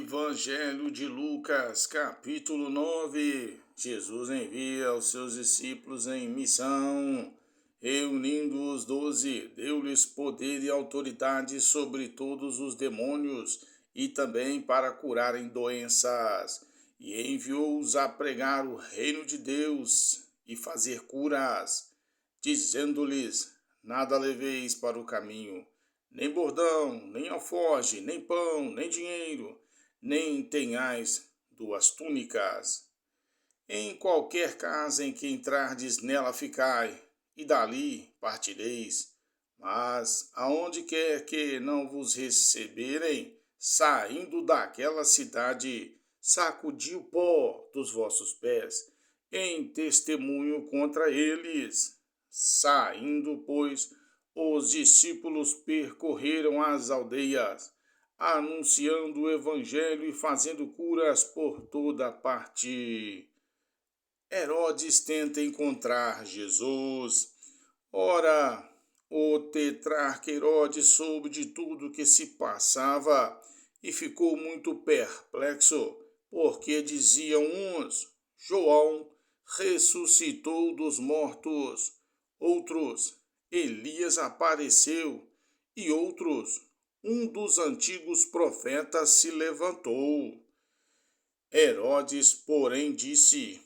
Evangelho de Lucas, capítulo 9. Jesus envia os seus discípulos em missão. Reunindo os 12, deu-lhes poder e autoridade sobre todos os demônios e também para curarem doenças. E enviou-os a pregar o reino de Deus e fazer curas, dizendo-lhes: nada leveis para o caminho, nem bordão, nem alforje, nem pão, nem dinheiro, nem tenhais duas túnicas. Em qualquer casa em que entrardes, nela ficai, e dali partireis. Mas aonde quer que não vos receberem, saindo daquela cidade, sacudi o pó dos vossos pés, em testemunho contra eles. Saindo, pois, os discípulos percorreram as aldeias, anunciando o evangelho e fazendo curas por toda parte. Herodes tenta encontrar Jesus. Ora, o tetrarca Herodes soube de tudo que se passava e ficou muito perplexo, porque diziam uns: João ressuscitou dos mortos, outros: Elias apareceu, e outros: um dos antigos profetas se levantou. Herodes, porém, disse: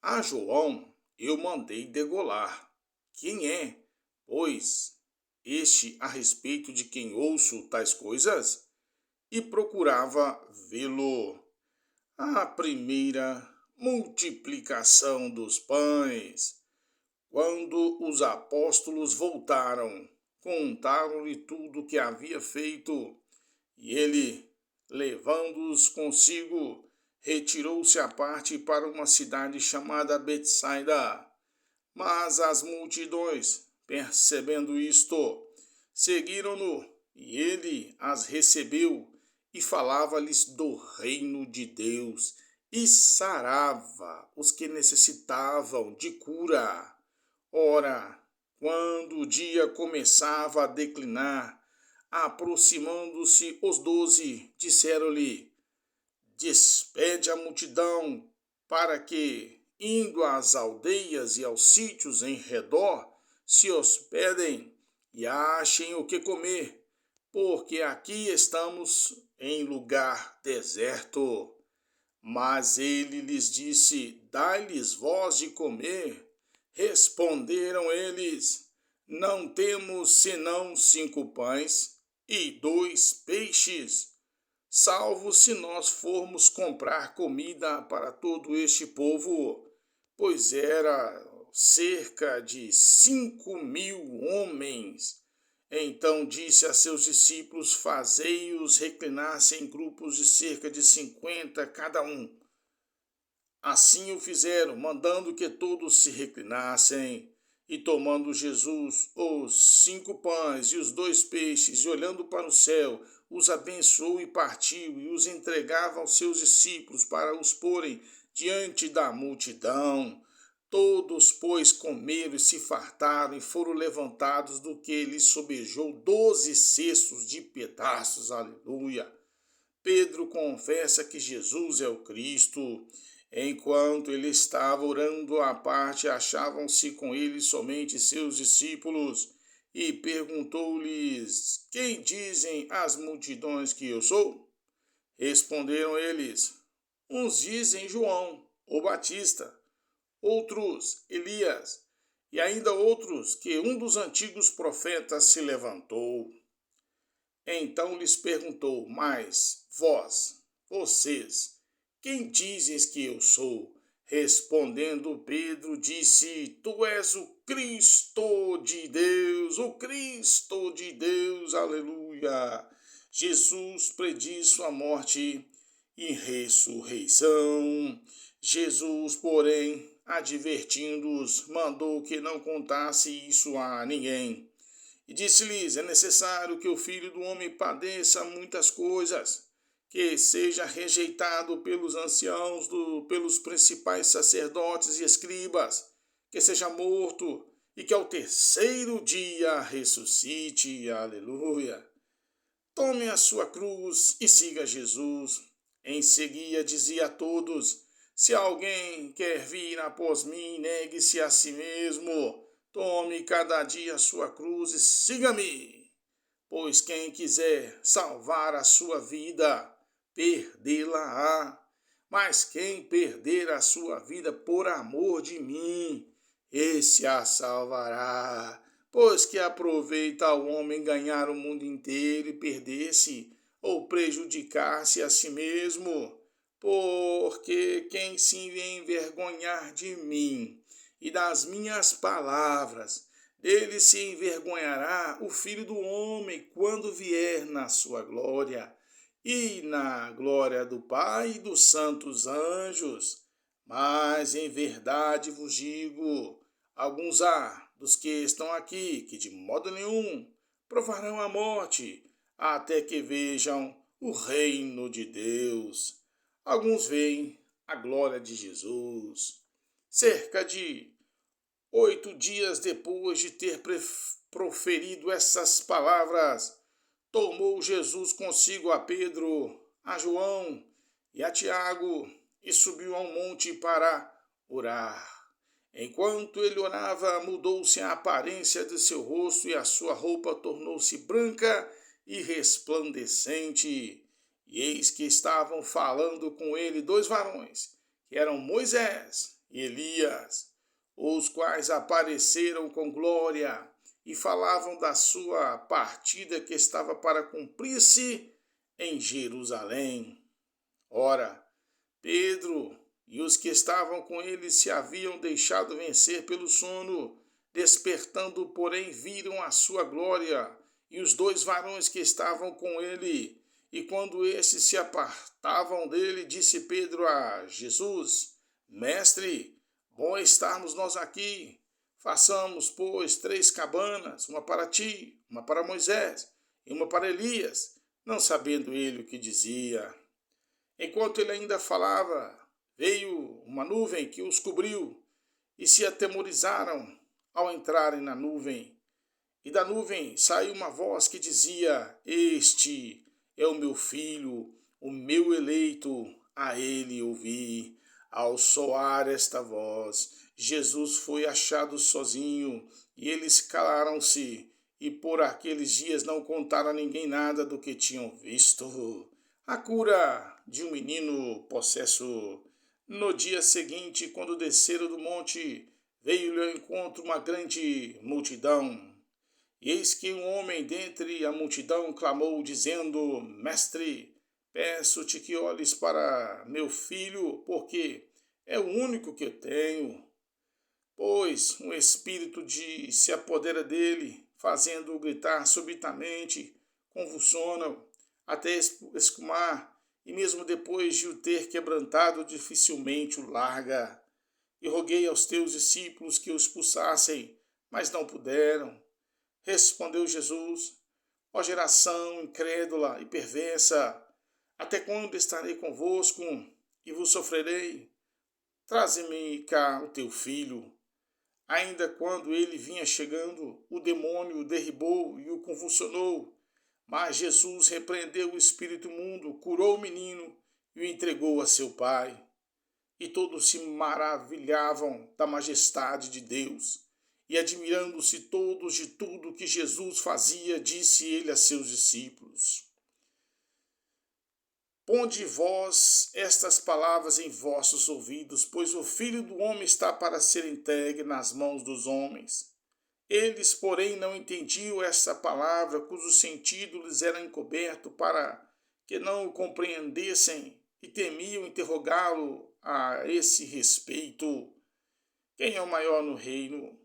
a João eu mandei degolar. Quem é, pois, este a respeito de quem ouço tais coisas? E procurava vê-lo. A primeira multiplicação dos pães. Quando os apóstolos voltaram, contaram-lhe tudo o que havia feito, e ele, levando-os consigo, retirou-se à parte para uma cidade chamada Betsaida. Mas as multidões, percebendo isto, seguiram-no, e ele as recebeu e falava-lhes do reino de Deus e sarava os que necessitavam de cura. Ora, quando o dia começava a declinar, aproximando-se os 12, disseram-lhe: despede a multidão, para que, indo às aldeias e aos sítios em redor, se hospedem e achem o que comer, porque aqui estamos em lugar deserto. Mas ele lhes disse: dai-lhes vós de comer. Responderam eles: não temos senão 5 pães e 2 peixes, salvo se nós formos comprar comida para todo este povo, pois era cerca de 5.000 homens. Então disse a seus discípulos: fazei-os reclinar-se em grupos de cerca de 50 cada um. Assim o fizeram, mandando que todos se reclinassem. E tomando Jesus os 5 pães e os 2 peixes, e olhando para o céu, os abençoou e partiu, e os entregava aos seus discípulos para os porem diante da multidão. Todos, pois, comeram e se fartaram, e foram levantados do que lhes sobejou 12 cestos de pedaços. Aleluia! Pedro confessa que Jesus é o Cristo. Enquanto ele estava orando à parte, achavam-se com ele somente seus discípulos, e perguntou-lhes: quem dizem as multidões que eu sou? Responderam eles: uns dizem João, o Batista, outros Elias, e ainda outros que um dos antigos profetas se levantou. Então lhes perguntou: mas vocês, quem dizes que eu sou? Respondendo Pedro, disse: tu és o Cristo de Deus, o Cristo de Deus, aleluia. Jesus prediz sua morte e ressurreição. Jesus, porém, advertindo-os, mandou que não contasse isso a ninguém. E disse-lhes: é necessário que o Filho do Homem padeça muitas coisas, que seja rejeitado pelos anciãos, pelos principais sacerdotes e escribas, que seja morto e que ao terceiro dia ressuscite. Aleluia! Tome a sua cruz e siga Jesus. Em seguida dizia a todos: se alguém quer vir após mim, negue-se a si mesmo, tome cada dia a sua cruz e siga-me. Pois quem quiser salvar a sua vida, perdê-la-á. Mas quem perder a sua vida por amor de mim, esse a salvará. Pois que aproveita ao homem ganhar o mundo inteiro e perder-se, ou prejudicar-se a si mesmo? Porque quem se envergonhar de mim e das minhas palavras, dele se envergonhará o Filho do Homem quando vier na sua glória e na glória do Pai e dos santos anjos. Mas em verdade vos digo, alguns há dos que estão aqui que de modo nenhum provarão a morte até que vejam o reino de Deus. Alguns veem a glória de Jesus. Cerca de 8 dias depois de ter proferido essas palavras, tomou Jesus consigo a Pedro, a João e a Tiago e subiu ao monte para orar. Enquanto ele orava, mudou-se a aparência de seu rosto e a sua roupa tornou-se branca e resplandecente. E eis que estavam falando com ele 2 varões, que eram Moisés e Elias, os quais apareceram com glória e falavam da sua partida que estava para cumprir-se em Jerusalém. Ora, Pedro e os que estavam com ele se haviam deixado vencer pelo sono, despertando, porém, viram a sua glória e os 2 varões que estavam com ele. E quando esses se apartavam dele, disse Pedro a Jesus: Mestre, bom estarmos nós aqui. Façamos, pois, 3 cabanas, uma para ti, uma para Moisés e uma para Elias, não sabendo ele o que dizia. Enquanto ele ainda falava, veio uma nuvem que os cobriu e se atemorizaram ao entrarem na nuvem. E da nuvem saiu uma voz que dizia: Este é o meu filho, o meu eleito, a ele ouvi. Ao soar esta voz, Jesus foi achado sozinho e eles calaram-se e por aqueles dias não contaram a ninguém nada do que tinham visto. A cura de um menino possesso. No dia seguinte, quando desceram do monte, veio-lhe ao encontro uma grande multidão. E eis que um homem dentre a multidão clamou, dizendo: Mestre, peço-te que olhes para meu filho, porque é o único que eu tenho. Pois um espírito se apodera dele, fazendo-o gritar subitamente, convulsiona-o, até escumar, e mesmo depois de o ter quebrantado, dificilmente o larga. E roguei aos teus discípulos que o expulsassem, mas não puderam. Respondeu Jesus: Ó geração incrédula e perversa, até quando estarei convosco e vos sofrerei? Traze-me cá o teu filho. Ainda quando ele vinha chegando, o demônio o derribou e o convulsionou. Mas Jesus repreendeu o espírito imundo, curou o menino e o entregou a seu pai. E todos se maravilhavam da majestade de Deus. E admirando-se todos de tudo que Jesus fazia, disse ele a seus discípulos: Ponde vós estas palavras em vossos ouvidos, pois o Filho do Homem está para ser entregue nas mãos dos homens. Eles, porém, não entendiam essa palavra, cujo sentido lhes era encoberto, para que não o compreendessem, e temiam interrogá-lo a esse respeito: Quem é o maior no reino?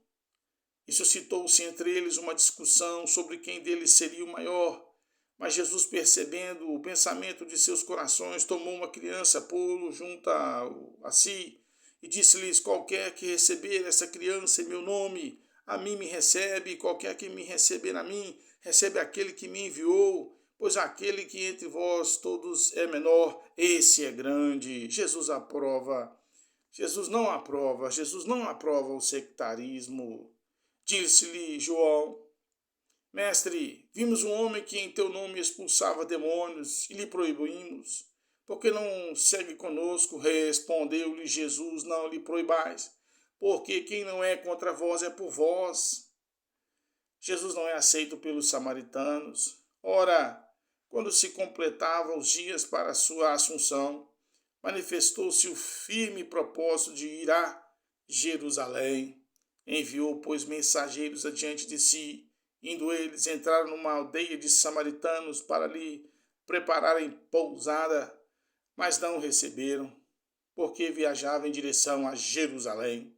E suscitou-se entre eles uma discussão sobre quem deles seria o maior. Mas Jesus, percebendo o pensamento de seus corações, tomou uma criança, pô-lo junto a si, e disse-lhes: Qualquer que receber essa criança em meu nome, a mim me recebe, e qualquer que me receber a mim, recebe aquele que me enviou. Pois aquele que entre vós todos é menor, esse é grande. Jesus não aprova o sectarismo. Disse-lhe João: Mestre, vimos um homem que em teu nome expulsava demônios e lhe proibimos, por que não segue conosco? Respondeu-lhe Jesus: não lhe proibais, porque quem não é contra vós é por vós. Jesus não é aceito pelos samaritanos. Ora, quando se completavam os dias para sua assunção, manifestou-se o firme propósito de ir a Jerusalém. Enviou, pois, mensageiros adiante de si. Indo eles, entraram numa aldeia de samaritanos para lhe prepararem pousada, mas não o receberam, porque viajava em direção a Jerusalém.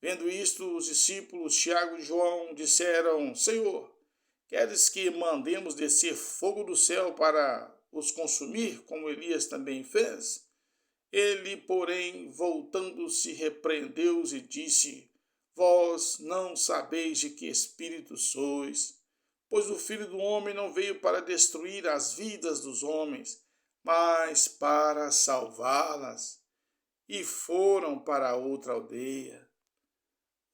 Vendo isto, os discípulos Tiago e João disseram: Senhor, queres que mandemos descer fogo do céu para os consumir, como Elias também fez? Ele, porém, voltando-se, repreendeu-os e disse: Vós não sabeis de que espírito sois, pois o Filho do Homem não veio para destruir as vidas dos homens, mas para salvá-las. E foram para outra aldeia.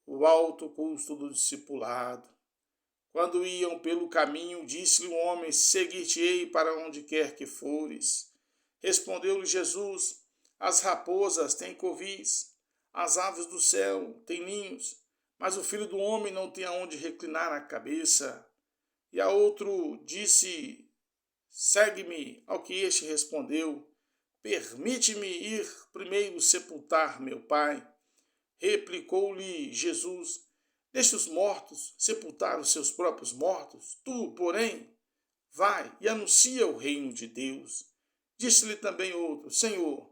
O alto custo do discipulado. Quando iam pelo caminho, disse-lhe um homem: Seguir-te-ei para onde quer que fores. Respondeu-lhe Jesus: As raposas têm covis, as aves do céu têm ninhos, mas o Filho do Homem não tem aonde reclinar a cabeça. E a outro disse: Segue-me. Ao que este respondeu: Permite-me ir primeiro sepultar meu Pai. Replicou-lhe Jesus: Deixa os mortos sepultar os seus próprios mortos. Tu, porém, vai e anuncia o reino de Deus. Disse-lhe também outro: Senhor,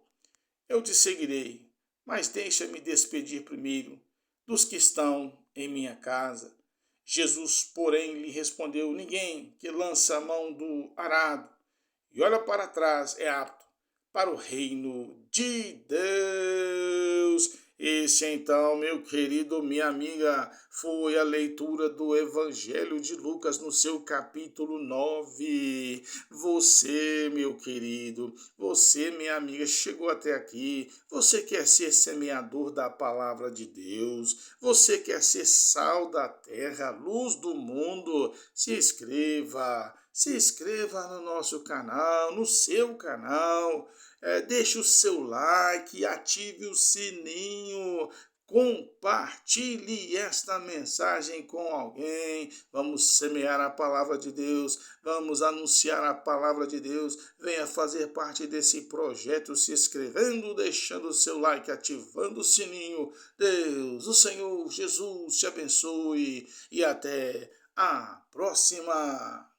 eu te seguirei, mas deixa-me despedir primeiro dos que estão em minha casa. Jesus, porém, lhe respondeu: Ninguém que lança a mão do arado e olha para trás é apto para o reino de Deus. Esse então, meu querido, minha amiga, foi a leitura do Evangelho de Lucas no seu capítulo 9. Você, meu querido, você, minha amiga, chegou até aqui. Você quer ser semeador da palavra de Deus. Você quer ser sal da terra, luz do mundo. Se inscreva no nosso canal, no seu canal. Deixe o seu like, ative o sininho, compartilhe esta mensagem com alguém. Vamos semear a palavra de Deus, vamos anunciar a palavra de Deus. Venha fazer parte desse projeto se inscrevendo, deixando o seu like, ativando o sininho. Deus, o Senhor Jesus te abençoe e até a próxima.